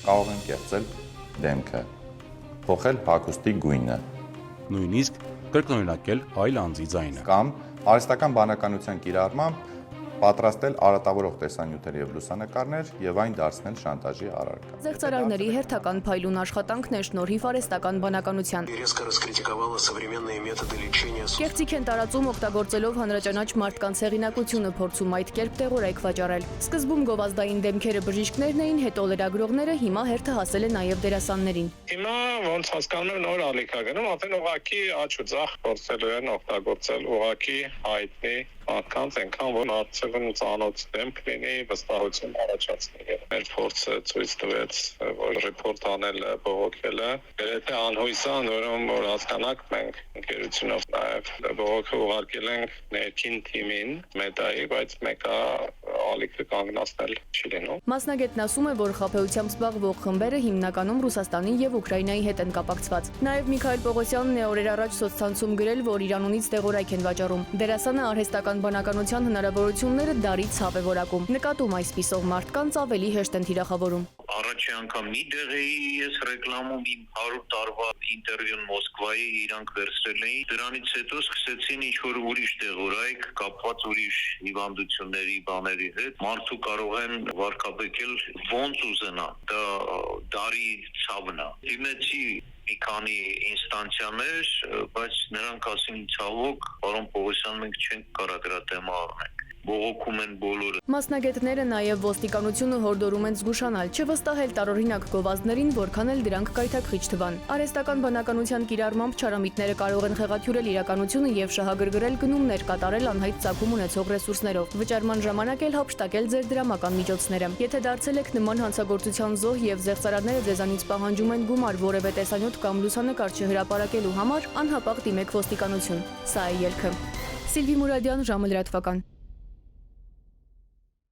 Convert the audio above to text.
կարող են կեղծել դեմքը, փոխել հագուստի գույնը նույնիսկ կրկնօրինակել այլ անձի ձայնը կամ արհեստական բանականության կիրառմամբ պատրաստել արատավորող տեսանյութեր եւ լուսանկարներ եւ այն դարձնել շանտաժի առարկա։ Զեղծարարների հերթական փայլուն աշխատանքն է շնորհիվ արհեստական բանականության։ Կեղծիք են տարածում օգտագործելով հանրաճանաչ մարդկանց հեղինակությունը, փորձում այդ կերպ տեղորայք վաճառել։ Սկզբում գովազդային դեմքերը բժիշկներն էին, հետո լրագրողները, հիմա հերթը հասել է նաեւ դերասաններին։ Հիմա ոնց հասկանում եմ նոր ալիք է գնում, արդեն ուղղակի աճ ու ձախ փորձելու են օգտագործել ուղղակի հայտնի մարդկանց, այնքան որ արդյունքում ծանոթ դեմք լինի, վստահություն առաջացնի։ Մեր փորձը ցույց տվեց, որ ռեպորտ անել բողոքելը գրեթե անհույս է, որում որ հասկանանք մենք ընկերությունով նաև բողոքը ուղարկել ենք ներքին թիմին մեդայի, բայց մեկը ալիքը կանգնացնել չի լինում։ Մասնագետն ասում է, որ խաբեությամբ զբաղվող խմբերը հիմնականում Ռուսաստանի եւ Ուկրաինայի հետ են կապակցված։ Նաեւ Միքայել Պողոսյանն է օրեր առաջ սոցցանցում գրել, որ Իրանունից տեղորայք են վաճառում։ Դերասանը արհեստական բանականության հնարավորությունները դարի ցավ է որակում։ Նկատում այսպիսով մարդկանց ավելի հեշտ են թիրախավորում։ Առաջի անգամ մի դեղեի ես ռեկլամում իմ 100 տարվա ինտերվյուն Մոսկվայի իրանք վերցրել էին, դրանից հետո սկսեցին ինչ-որ ուրիշ տեղորայք կապված ուրիշ հիվանդությունների բաների հետ, մարդու կարող են վարկաբեկել ոնց ուզենա, դա դարի ցավն է։ Դիմեցի մի քանի ինստանցիաներ, բայց նրանք ասին ցավոք, պարոն Պողոսյան, մենք չենք կարող դրա թեմա առնենք։ Բողոքում են բոլորը։ Մասնագետները նաև ոստիկանությունը հորդորում են զգուշանալ, չվստահել տարօրինակ գովազդներին, որքան էլ դրանք կայթակղիչ թվան։ Արհեստական բանականության կիրառմամբ չարամիտները կարող են խեղաթյուրել իրականությունը եւ շահագրգռել գնումներ կատարել անհայտ ծագում ունեցող ռեսուրսներով։ Վճարման ժամանակ էլ հափշտակել ձեր դրամական միջոցները։ Եթե դարձել եք նման հանցագործության զոհ եւ զեղծարարները ձեզանից պահանջում են գումար որևէ տեսանյութ կամ լուսանկար չհրապարակելու համար, անհապաղ դիմեք ոստիկանություն։ Սա է ելքը։ Սիլվի Մուրադյան, ժամը լրատվական։